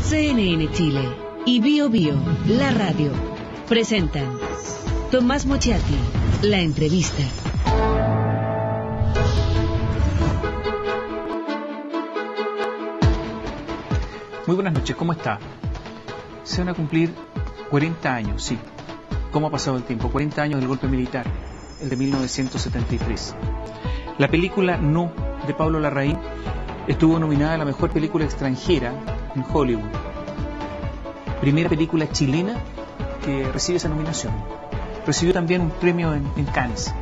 CNN Chile y Bio Bio, la radio, presentan Tomás Mochiati, la entrevista. Muy buenas noches, ¿cómo está? Se van a cumplir 40 años, sí. ¿Cómo ha pasado el tiempo? 40 años del golpe militar, el de 1973. La película No, de Pablo Larraín, estuvo nominada a la mejor película extranjera en Hollywood. Primera película chilena que recibe esa nominación. Recibió también un premio en Cannes.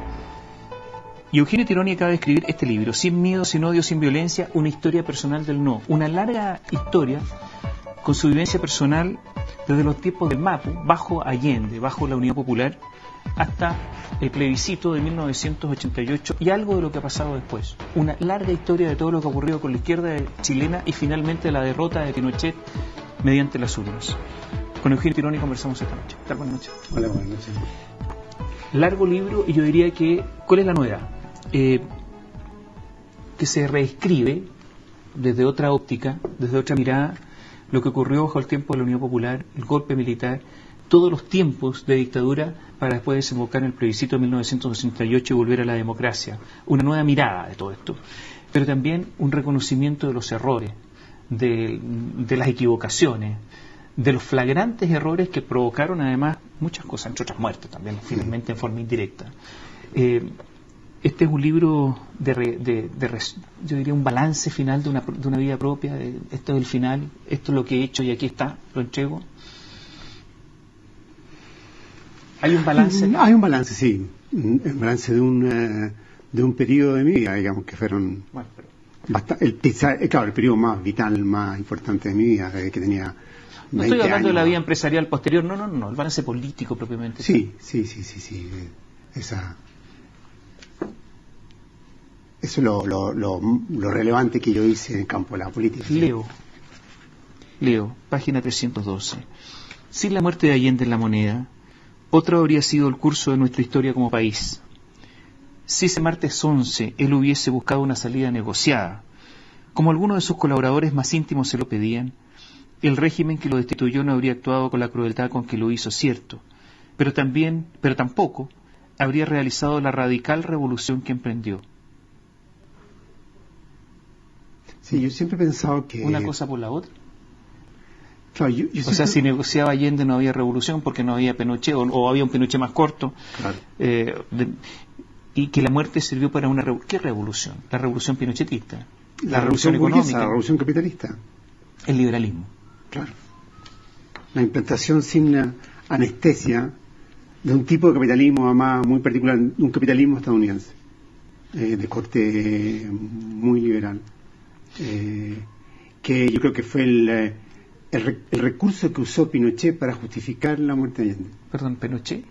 Y Eugenio Tironi acaba de escribir este libro, Sin miedo, sin odio, sin violencia, una historia personal del no. Una larga historia con su vivencia personal desde los tiempos del Mapu, bajo Allende, bajo la Unidad Popular, hasta el plebiscito de 1988 y algo de lo que ha pasado después. Una larga historia de todo lo que ha ocurrido con la izquierda chilena y finalmente la derrota de Pinochet mediante las urnas. Con Eugenio Tironi conversamos esta noche. ¿Qué tal? Buenas noches. Hola, buenas noches. Largo libro, y yo diría que, ¿cuál es la novedad? Que se reescribe desde otra óptica, desde otra mirada, lo que ocurrió bajo el tiempo de la Unión Popular, el golpe militar, todos los tiempos de dictadura para después desembocar en el plebiscito de 1968 y volver a la democracia. Una nueva mirada de todo esto, pero también un reconocimiento de los errores, de las equivocaciones, de los flagrantes errores que provocaron además muchas cosas, entre otras muertes también, finalmente en forma indirecta. Este es un libro yo diría un balance final de una vida propia. Esto es el final, esto es lo que he hecho y aquí está, lo entrego. ¿Hay un balance? Hay un balance, sí. Un balance de un periodo de mi vida, digamos, que fueron... Bueno, pero... claro, el periodo más vital, más importante de mi vida, que tenía 20 No estoy hablando años. de la vida empresarial posterior, no, el balance político propiamente. Sí. Eso es lo relevante que yo hice en el campo de la política. Leo, página 312. Sin la muerte de Allende en la moneda, otro habría sido el curso de nuestra historia como país. Si ese martes 11 él hubiese buscado una salida negociada, como algunos de sus colaboradores más íntimos se lo pedían, el régimen que lo destituyó no habría actuado con la crueldad con que lo hizo, cierto, pero tampoco habría realizado la radical revolución que emprendió. Sí, yo siempre he pensado que... Una cosa por la otra. Claro, O sea, si negociaba Allende no había revolución porque no había Pinochet, o había un Pinochet más corto. Claro. Y que la muerte sirvió para una... ¿Qué revolución? La revolución pinochetista. La revolución económica. burguesa, la revolución capitalista. El liberalismo. Claro. La implantación sin la anestesia de un tipo de capitalismo, además muy particular, un capitalismo estadounidense, de corte muy liberal. Que yo creo que fue el recurso que usó Pinochet para justificar la muerte de Allende. Perdón, ¿Pinochet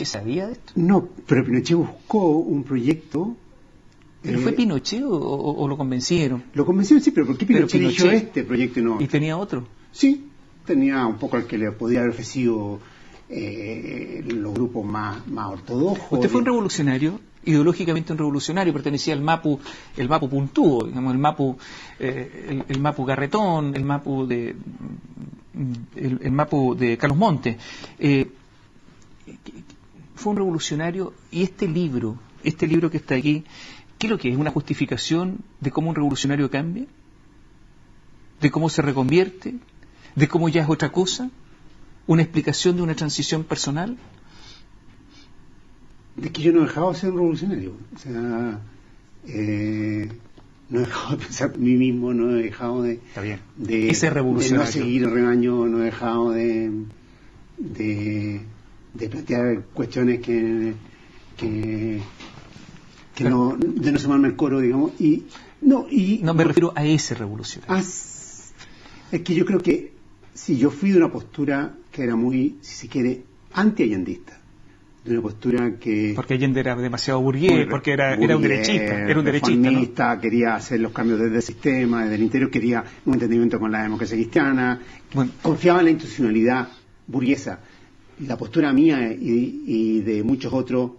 sabía de esto? No, pero Pinochet buscó un proyecto. ¿Pero fue Pinochet o lo convencieron? Lo convencieron, sí, pero ¿por qué Pinochet eligió este proyecto y no? ¿Y tenía otro? Sí, tenía un poco al que le podía haber ofrecido los grupos más ortodoxos. Usted fue un revolucionario, ideológicamente un revolucionario, pertenecía al Mapu, el Mapu puntúo, digamos, el Mapu garretón, el Mapu de Carlos Montes. Fue un revolucionario, y este libro que está aquí, ¿qué es lo que es? ¿Una justificación de cómo un revolucionario cambia? ¿De cómo se reconvierte? ¿De cómo ya es otra cosa? ¿Una explicación de una transición personal? De que yo no he dejado de ser un revolucionario. O sea, no he dejado de pensar por mí mismo, no he dejado de... Está bien. Ese revolucionario. De no seguir el rebaño, no he dejado de plantear cuestiones que no, de no sumarme al coro, digamos, no me refiero a ese revolucionario. Es que yo creo que si yo fui de una postura que era muy, si se quiere, anti-allendista, de una postura que... Porque Allende era demasiado burgués, porque era un derechista, reformista, ¿no? Quería hacer los cambios desde el sistema, desde el interior, quería un entendimiento con la democracia cristiana, confiaba en la institucionalidad burguesa. La postura mía y de muchos otros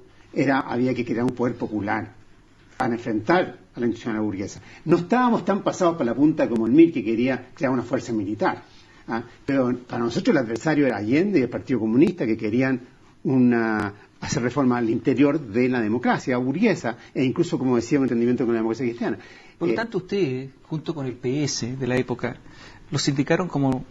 había que crear un poder popular para enfrentar a la institucionalidad burguesa. No estábamos tan pasados para la punta como el MIR, que quería crear una fuerza militar. Pero para nosotros el adversario era Allende y el Partido Comunista, que querían hacer reforma al interior de la democracia burguesa, e incluso, como decía, un entendimiento con la democracia cristiana. Por lo tanto, ustedes, junto con el PS de la época, los indicaron como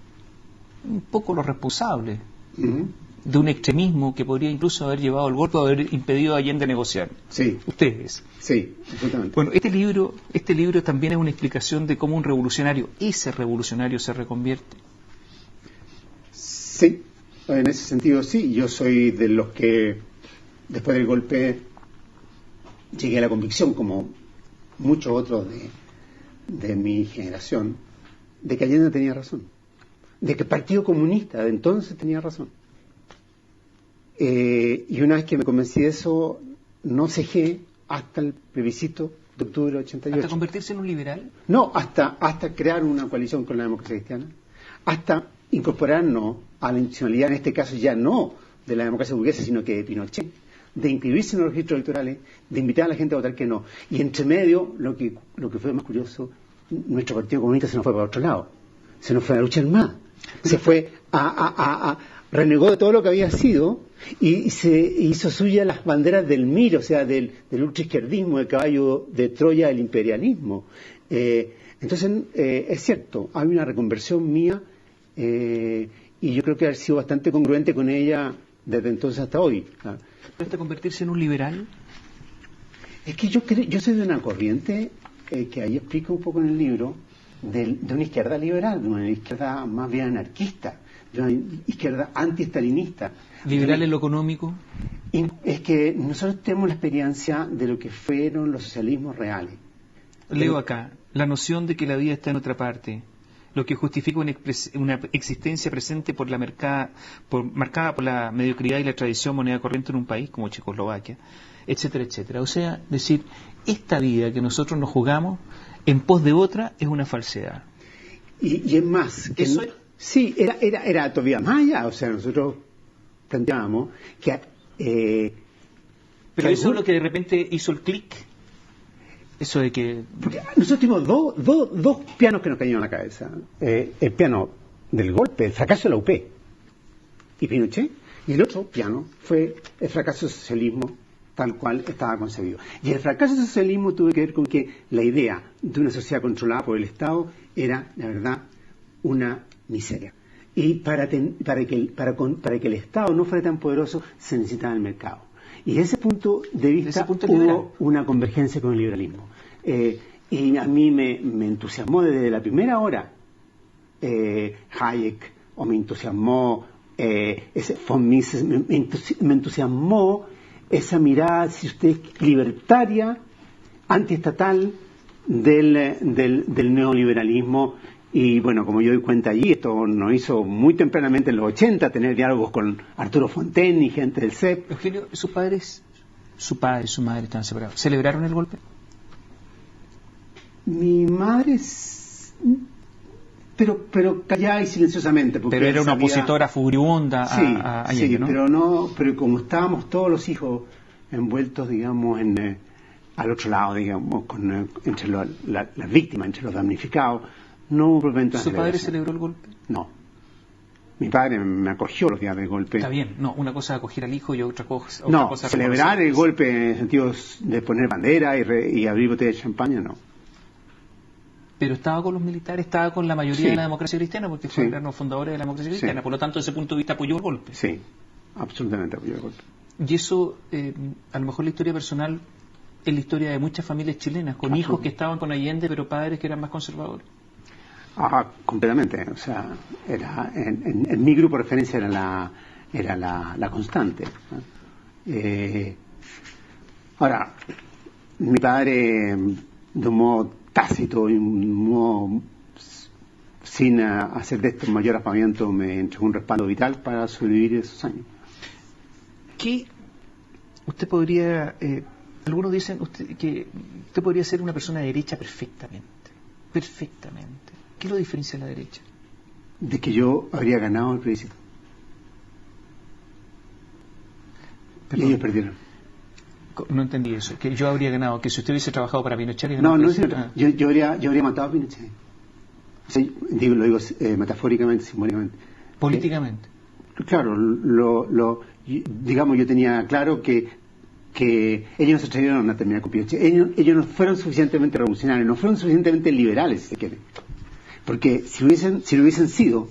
un poco los responsables de un extremismo que podría incluso haber llevado al golpe o haber impedido a Allende negociar. Sí. Ustedes. Sí, absolutamente. Bueno, este libro también es una explicación de cómo un revolucionario, ese revolucionario, se reconvierte. Sí, en ese sentido sí. Yo soy de los que, después del golpe, llegué a la convicción, como muchos otros de mi generación, de que Allende tenía razón, de que el Partido Comunista de entonces tenía razón. Y una vez que me convencí de eso, no cejé hasta el plebiscito de octubre del 88. ¿Hasta convertirse en un liberal? No, hasta crear una coalición con la democracia cristiana, hasta incorporarnos a la institucionalidad, en este caso ya no de la democracia burguesa, sino que de Pinochet, de inscribirse en los registros electorales, de invitar a la gente a votar que no. Y entre medio, lo que fue más curioso, nuestro Partido Comunista se nos fue para otro lado, se nos fue a luchar más, se fue renegó de todo lo que había sido y se hizo suya las banderas del MIR, o sea, del ultraizquierdismo, del caballo de Troya del imperialismo. Entonces, es cierto, hay una reconversión mía y yo creo que ha sido bastante congruente con ella desde entonces hasta hoy. ¿Puede convertirse en un liberal? Es que yo soy de una corriente que ahí explico un poco en el libro, de una izquierda liberal, de una izquierda más bien anarquista, de una izquierda anti-estalinista. ¿Liberal en lo económico? Es que nosotros tenemos la experiencia de lo que fueron los socialismos reales. Leo acá, la noción de que la vida está en otra parte, lo que justifica una existencia presente marcada por la mediocridad y la tradición moneda corriente en un país como Checoslovaquia, etcétera, etcétera. O sea, decir, esta vida que nosotros nos jugamos en pos de otra es una falsedad. Y es más, que ¿Eso sí, era todavía más allá. O sea, nosotros planteábamos que... pero eso es lo que de repente hizo el clic. Eso de que... Porque nosotros tuvimos dos pianos que nos cayeron en la cabeza. El piano del golpe, el fracaso de la UP y Pinochet, y el otro piano fue el fracaso del socialismo tal cual estaba concebido. Y el fracaso del socialismo tuvo que ver con que la idea de una sociedad controlada por el Estado era, la verdad, una miseria. Y para que el Estado no fuera tan poderoso, se necesitaba el mercado. Y desde ese punto de vista hubo una convergencia con el liberalismo. Y a mí me entusiasmó desde la primera hora Hayek, o me entusiasmó von Mises, me entusiasmó esa mirada, si usted es libertaria, antiestatal del neoliberalismo. Y bueno, como yo doy cuenta allí, esto nos hizo muy tempranamente en los 80 tener diálogos con Arturo Fontaine y gente del CEP. Eugenio, su padre y su madre estaban separados. ¿Celebraron el golpe? Mi madre, pero callada y silenciosamente. Pero era una opositora furibunda a Allende, sí, ¿no? pero como estábamos todos los hijos envueltos, digamos, al otro lado, digamos, entre las víctimas, entre los damnificados, no hubo propiamente una ¿Su padre celebración. celebró el golpe? No. Mi padre me acogió los días del golpe. Está bien, no, una cosa es acoger al hijo y otra cosa celebrar el golpe en el sentido de poner bandera y abrir botellas de champaña, no. Pero estaba con los militares, estaba con la mayoría de la democracia cristiana, porque fueron los fundadores de la democracia cristiana, por lo tanto, desde ese punto de vista apoyó el golpe. Sí, absolutamente apoyó el golpe. Y eso, a lo mejor la historia personal es la historia de muchas familias chilenas, con hijos que estaban con Allende, pero padres que eran más conservadores. Completamente. O sea, en mi grupo de referencia era la constante. Ahora, mi padre, de un modo tácito y un modo sin hacer de esto un mayor apamiento, me entregó un respaldo vital para sobrevivir esos años. ¿Qué usted podría, algunos dicen que usted podría ser una persona de derecha perfectamente? ¿Qué lo diferencia de la derecha? De que yo habría ganado el plebiscito. Y ellos perdieron. No entendí eso. Que yo habría ganado, que si usted hubiese trabajado para Pinochet... yo habría matado a Pinochet. Sí, lo digo metafóricamente, simbólicamente. Políticamente. Claro, digamos, yo tenía claro que ellos no se atrevieron a terminar con Pinochet. Ellos no fueron suficientemente revolucionarios, no fueron suficientemente liberales, si se quiere. Porque si lo hubiesen sido,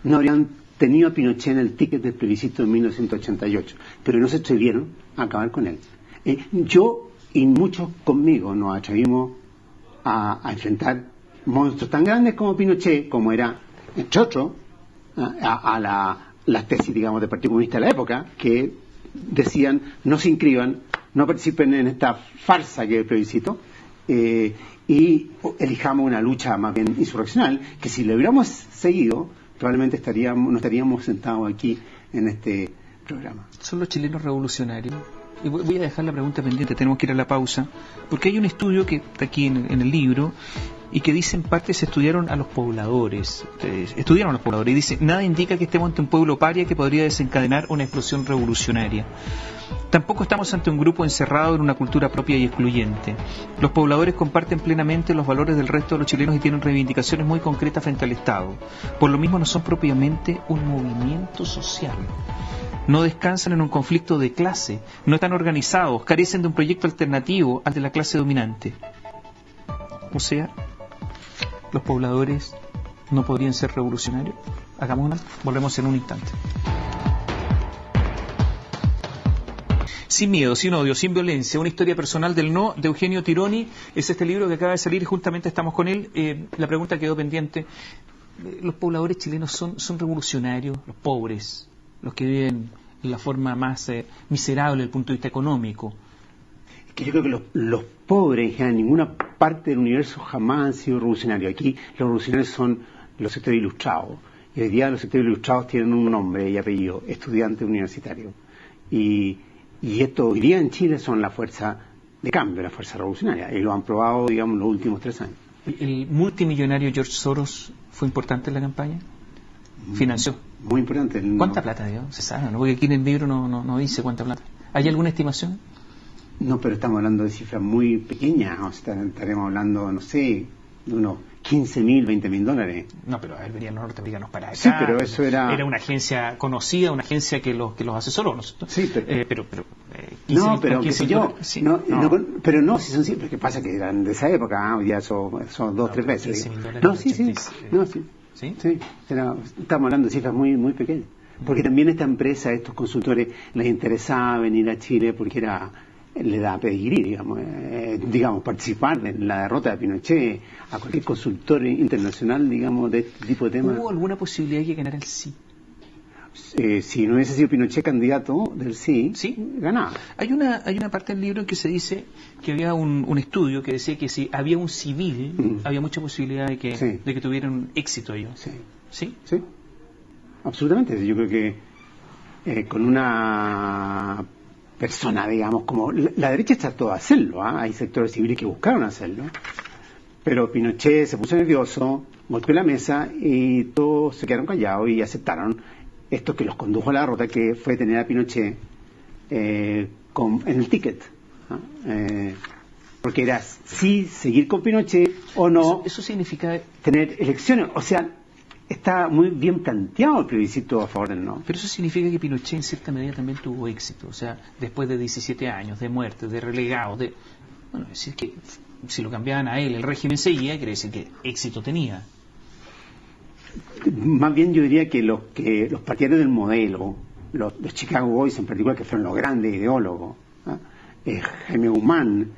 no habrían tenido a Pinochet en el ticket del plebiscito de 1988, pero no se atrevieron a acabar con él. Yo y muchos conmigo nos atrevimos a enfrentar monstruos tan grandes como Pinochet, como era, entre otros, a las tesis, digamos, del Partido Comunista de la época, que decían: no se inscriban, no participen en esta farsa que es el plebiscito, y elijamos una lucha más bien insurreccional, que si lo hubiéramos seguido, probablemente no estaríamos sentados aquí en este programa. ¿Son los chilenos revolucionarios? Y voy a dejar la pregunta pendiente, tenemos que ir a la pausa, porque hay un estudio que está aquí en el libro y que dice en parte se estudiaron a los pobladores, y dice: nada indica que estemos ante un pueblo paria que podría desencadenar una explosión revolucionaria. Tampoco estamos ante un grupo encerrado en una cultura propia y excluyente. Los pobladores comparten plenamente los valores del resto de los chilenos y tienen reivindicaciones muy concretas frente al Estado. Por lo mismo no son propiamente un movimiento social. No descansan en un conflicto de clase, no están organizados, carecen de un proyecto alternativo al de la clase dominante. O sea, los pobladores no podrían ser revolucionarios. Hagamos una, volvemos en un instante. Sin miedo, sin odio, sin violencia, una historia personal del no, de Eugenio Tironi. Es este libro que acaba de salir y justamente estamos con él. La pregunta quedó pendiente. ¿Los pobladores chilenos son revolucionarios, los pobres, los que viven en la forma más miserable desde el punto de vista económico? Que yo creo que los pobres en general, en ninguna parte del universo jamás han sido revolucionarios. Aquí los revolucionarios son los sectores ilustrados. Y hoy día los sectores ilustrados tienen un nombre y apellido: estudiante universitario. Y esto hoy día en Chile son la fuerza de cambio, la fuerza revolucionaria. Y lo han probado, digamos, los últimos 3 años. ¿El multimillonario George Soros fue importante en la campaña? ¿Financió? Muy importante. ¿Cuánta plata dio? Se sabe, ¿no? Porque aquí en el libro no dice cuánta plata. ¿Hay alguna estimación? No, pero estamos hablando de cifras muy pequeñas. O sea, estaremos hablando, no sé, de unos 15.000, 20.000 dólares. No, pero a ver, venían los norteamericanos para acá. Sí, pero eso era una agencia conocida, una agencia que los asesoró, ¿no? Sí, pero no, pero qué sé yo. Sí, pero no, si son cifras, que pasa que eran de esa época, hoy día son 2-3 veces. No, sí. Sí, estamos hablando de cifras muy, muy pequeñas. Porque también esta empresa, estos consultores, les interesaba venir a Chile porque le da pedigrí, digamos, participar en la derrota de Pinochet a cualquier consultor internacional, digamos, de este tipo de temas. ¿Hubo alguna posibilidad de que ganara el sí? Si no hubiese sido Pinochet candidato del sí, ganaba. Hay una parte del libro en que se dice que había un estudio que decía que si había un civil, había mucha posibilidad de que tuvieran éxito ellos. Sí, absolutamente. Yo creo que con una persona, digamos, como la derecha trató de hacerlo, hay sectores civiles que buscaron hacerlo, pero Pinochet se puso nervioso, golpeó la mesa y todos se quedaron callados y aceptaron esto que los condujo a la derrota, que fue tener a Pinochet en el ticket, porque era sí seguir con Pinochet o no. Eso significa tener elecciones, o sea, está muy bien planteado el plebiscito a favor del no. Pero eso significa que Pinochet en cierta medida también tuvo éxito, o sea, después de 17 años de muerte, de relegados, es decir que si lo cambiaban a él, el régimen seguía, quiere decir que éxito tenía. Más bien yo diría que los partidarios del modelo, los Chicago Boys en particular, que fueron los grandes ideólogos, Jaime Guzmán,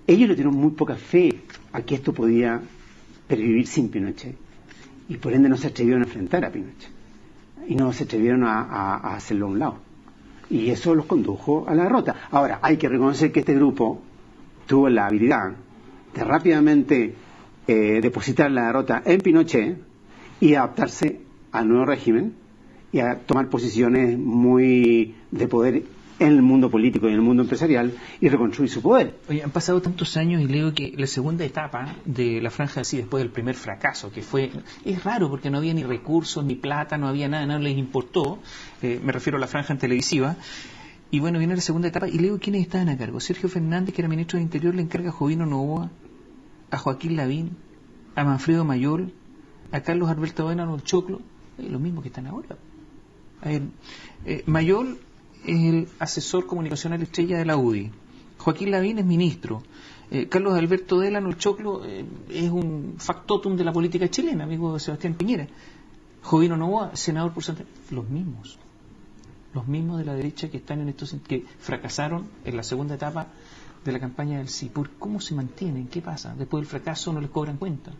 ellos le dieron muy poca fe a que esto podía pervivir sin Pinochet. Y por ende no se atrevieron a enfrentar a Pinochet. Y no se atrevieron a hacerlo a un lado. Y eso los condujo a la derrota. Ahora, hay que reconocer que este grupo tuvo la habilidad de rápidamente depositar la derrota en Pinochet y adaptarse al nuevo régimen y a tomar posiciones muy de poder en el mundo político y en el mundo empresarial y reconstruir su poder. Oye, han pasado tantos años y leo que la segunda etapa de la franja así, después del primer fracaso, que fue, es raro porque no había ni recursos, ni plata, no había nada, no les importó, me refiero a la franja televisiva, y bueno, viene la segunda etapa y leo quiénes estaban a cargo. Sergio Fernández, que era ministro del Interior, le encarga a Jovino Novoa, a Joaquín Lavín, a Manfredo Mayol, a Carlos Alberto Denano, el Choclo, los mismos que están ahora. Mayol es el asesor comunicacional estrella de la UDI. Joaquín Lavín es ministro. Carlos Alberto Delano, el Choclo, es un factotum de la política chilena, amigo de Sebastián Piñera. Jovino Novoa, senador por Santa. Los mismos de la derecha que están en estos, que fracasaron en la segunda etapa de la campaña del sí. ¿Cómo se mantienen? ¿Qué pasa? Después del fracaso no les cobran cuenta.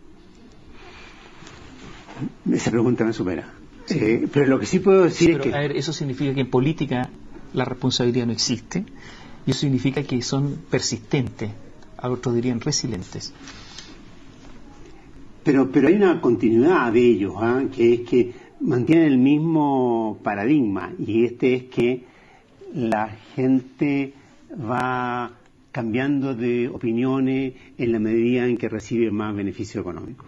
Esa pregunta me supera. Sí. Pero lo que sí puedo decir es que... A ver, eso significa que en política la responsabilidad no existe, y eso significa que son persistentes, otros dirían resilientes. Pero hay una continuidad de ellos, que es que mantienen el mismo paradigma, y este es que la gente va cambiando de opiniones en la medida en que recibe más beneficio económico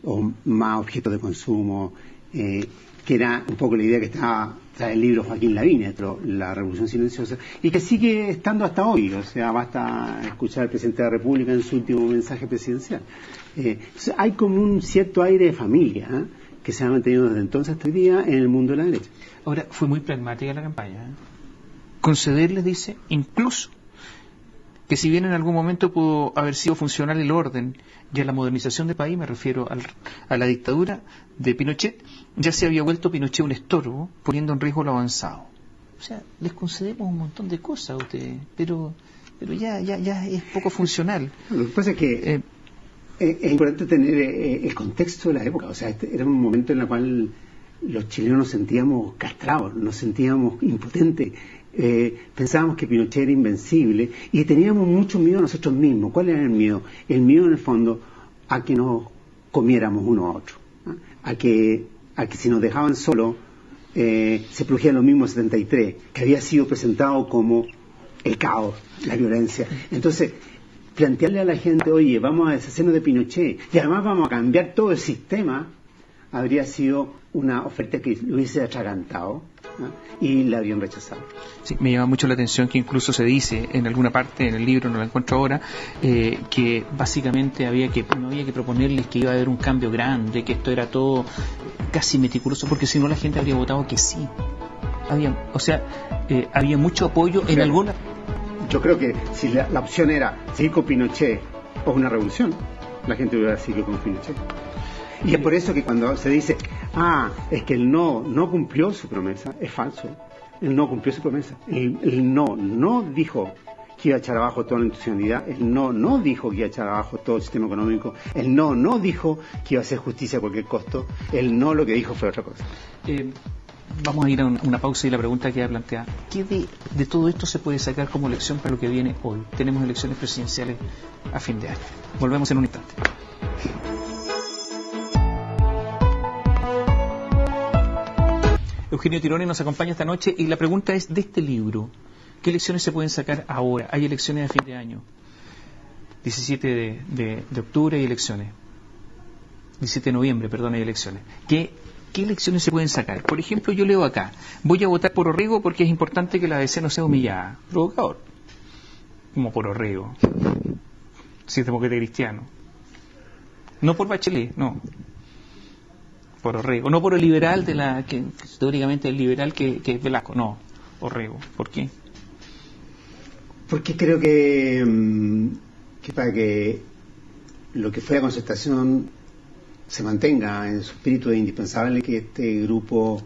o más objetos de consumo, que era un poco la idea que estaba en el libro Joaquín Lavín, La Revolución Silenciosa, y que sigue estando hasta hoy. O sea, basta escuchar al presidente de la República en su último mensaje presidencial. Hay como un cierto aire de familia que se ha mantenido desde entonces hasta hoy día en el mundo de la derecha. Ahora, fue muy pragmática la campaña. Concederles, dice, incluso que si bien en algún momento pudo haber sido funcional el orden y a la modernización del país, me refiero a la dictadura de Pinochet, ya se había vuelto Pinochet un estorbo, poniendo en riesgo lo avanzado. O sea, les concedemos un montón de cosas a ustedes, pero ya es poco funcional. Lo que pasa es que es importante tener el contexto de la época. O sea, era un momento en el cual los chilenos nos sentíamos castrados, nos sentíamos impotentes. Pensábamos que Pinochet era invencible y teníamos mucho miedo a nosotros mismos. ¿Cuál era el miedo? El miedo, en el fondo, a que nos comiéramos uno a otro, a que si nos dejaban solos se produjía lo mismo en 73, que había sido presentado como el caos, la violencia. Entonces, plantearle a la gente, oye, vamos a deshacernos de Pinochet y además vamos a cambiar todo el sistema, habría sido una oferta que lo hubiese atragantado y la habían rechazado. Sí, me llama mucho la atención que incluso se dice en alguna parte en el libro, no la encuentro ahora, que básicamente no había que proponerles que iba a haber un cambio grande, que esto era todo casi meticuloso, porque si no la gente habría votado que sí. Había mucho apoyo en alguna... Yo creo que si la opción era seguir con Pinochet o una revolución, la gente hubiera seguido con Pinochet. Y es por eso que cuando se dice, es que el no cumplió su promesa, es falso. Él no cumplió su promesa. El no dijo que iba a echar abajo toda la institucionalidad. El no dijo que iba a echar abajo todo el sistema económico. El no dijo que iba a hacer justicia a cualquier costo. El no lo que dijo fue otra cosa. Vamos a ir a una pausa y la pregunta queda planteada. ¿Qué de todo esto se puede sacar como lección para lo que viene hoy? Tenemos elecciones presidenciales a fin de año. Volvemos en un instante. Eugenio Tirone nos acompaña esta noche y la pregunta es de este libro. ¿Qué lecciones se pueden sacar ahora? Hay elecciones a fin de año. 17 de octubre hay elecciones. 17 de noviembre, perdón, hay elecciones. ¿Qué lecciones se pueden sacar? Por ejemplo, yo leo acá, voy a votar por Orrego porque es importante que la DC no sea humillada. Provocador. Como por Orrego. Si es demócrata cristiano. No por Bachelet, no. Por Orrego. No por el liberal que teóricamente el liberal que es Velasco. No, Orrego. ¿Por qué? Porque creo que para que lo que fue la concertación se mantenga en su espíritu, es indispensable que este grupo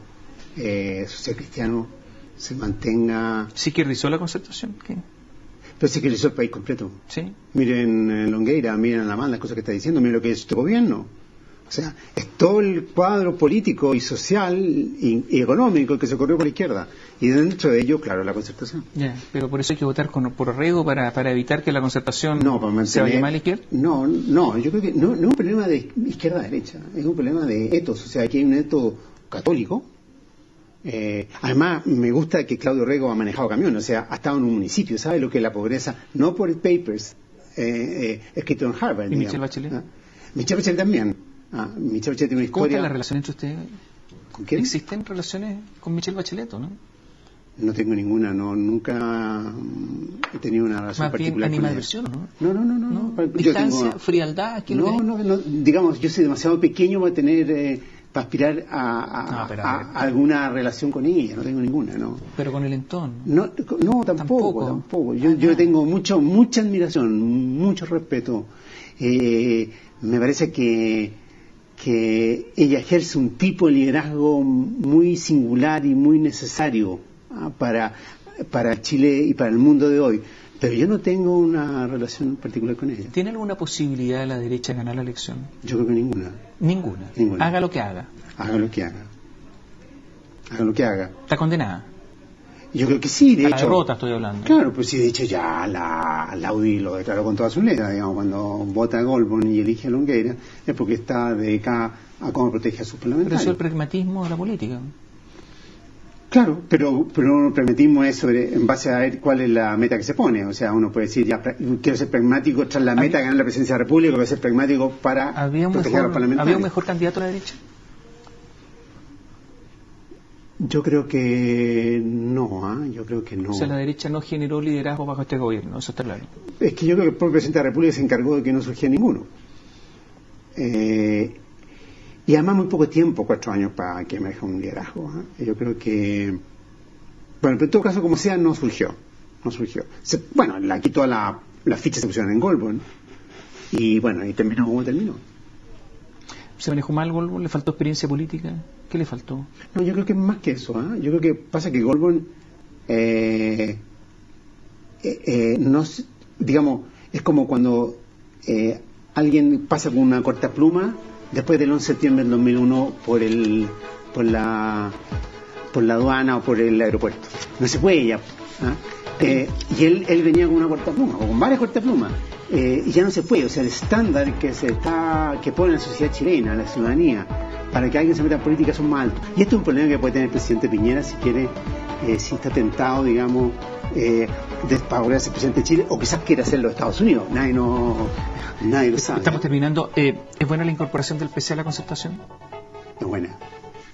social cristiano se mantenga. ¿Sí que rizó la concertación? ¿Qué? Pero sí que rizó el país completo. ¿Sí? Miren Longueira, miren Alamán, las cosas que está diciendo, miren lo que es este gobierno. O sea, es todo el cuadro político y social y económico que se corrió por la izquierda. Y dentro de ello, claro, la concertación. Pero por eso hay que votar por Orrego para evitar que la concertación se vaya mal a la izquierda. No, yo creo que no es un problema de izquierda-derecha, es un problema de etos. O sea, aquí hay un eto católico. Además, me gusta que Claudio Orrego ha manejado camiones, o sea, ha estado en un municipio, sabe lo que es la pobreza, no por papers escrito en Harvard. ¿Y Michelle Bachelet? Michelle Bachelet también. Michelle Bachelet tiene una historia. ¿Cómo está la relación entre ustedes? ¿Con quién? ¿Existen relaciones con Michelle Bachelet, no? No tengo ninguna, nunca he tenido una relación más particular. Bien animadversión, ¿no? No. Distancia, frialdad, ¿qué no, digamos, yo soy demasiado pequeño para tener, para aspirar a alguna relación con ella, no tengo ninguna, ¿no? Pero con el entorno. No, tampoco. Yo tengo mucha admiración, mucho respeto. Me parece que ella ejerce un tipo de liderazgo muy singular y muy necesario para Chile y para el mundo de hoy, pero yo no tengo una relación particular con ella. ¿Tiene alguna posibilidad de la derecha de ganar la elección? Yo creo que ninguna. Ninguna. Haga lo que haga. Haga lo que haga. ¿Está condenada? Yo creo que sí, de hecho. La derrota estoy hablando. Claro, pues sí, de hecho ya la UDI lo declaró con todas sus letras, digamos, cuando vota a Goldborn y elige a Longueira, es porque está dedicada a cómo protege a sus parlamentarios. Pero eso es el pragmatismo de la política. Claro, pero un pragmatismo es en base a ver cuál es la meta que se pone. O sea, uno puede decir, ya quiero ser pragmático tras la meta de ganar la presidencia de la República, quiero ser pragmático para proteger a los parlamentarios. ¿Había un mejor candidato a la derecha? Yo creo que no, yo creo que no. O sea, la derecha no generó liderazgo bajo este gobierno, eso está claro. Es que yo creo que el propio presidente de la República se encargó de que no surgiera ninguno. Y además muy poco tiempo, 4 años para que emerja un liderazgo. Yo creo que, bueno, pero en todo caso, como sea, no surgió. Aquí todas las fichas se pusieron en Goldborn. Y bueno, y terminó como terminó. ¿Se manejó mal Goldborn? ¿Le faltó experiencia política? ¿Qué le faltó? No, yo creo que es más que eso. Yo creo que pasa que Goldborn, no, digamos, es como cuando alguien pasa con una cortapluma después del 11 de septiembre del 2001 por la aduana o por el aeropuerto. No se puede ya. Y él venía con una cortapluma, o con varias cortaplumas, y ya no se puede. O sea, el estándar que pone la sociedad chilena, la ciudadanía, para que alguien se meta en política son más altos. Y este es un problema que puede tener el presidente Piñera si quiere, si está tentado, digamos, de favorecer ser presidente de Chile, o quizás quiere hacerlo de Estados Unidos. Nadie lo sabe. Estamos terminando. ¿Es buena la incorporación del PC a la concertación? Es buena.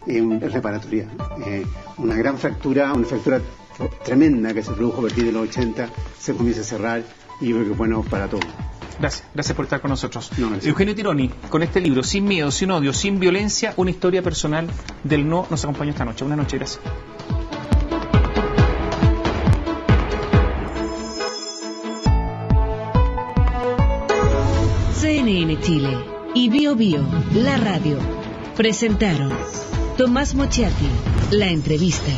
Es reparatoria. Una gran fractura, una fractura tremenda que se produjo a partir de los 80, se comienza a cerrar y yo creo que es bueno para todos. Gracias por estar con nosotros. Eugenio Tironi, con este libro, Sin miedo, sin odio, sin violencia, una historia personal del no, nos acompañó esta noche. Buenas noches, gracias. CNN Chile y Bio Bio, la radio, presentaron Tomás Mochiati, la entrevista.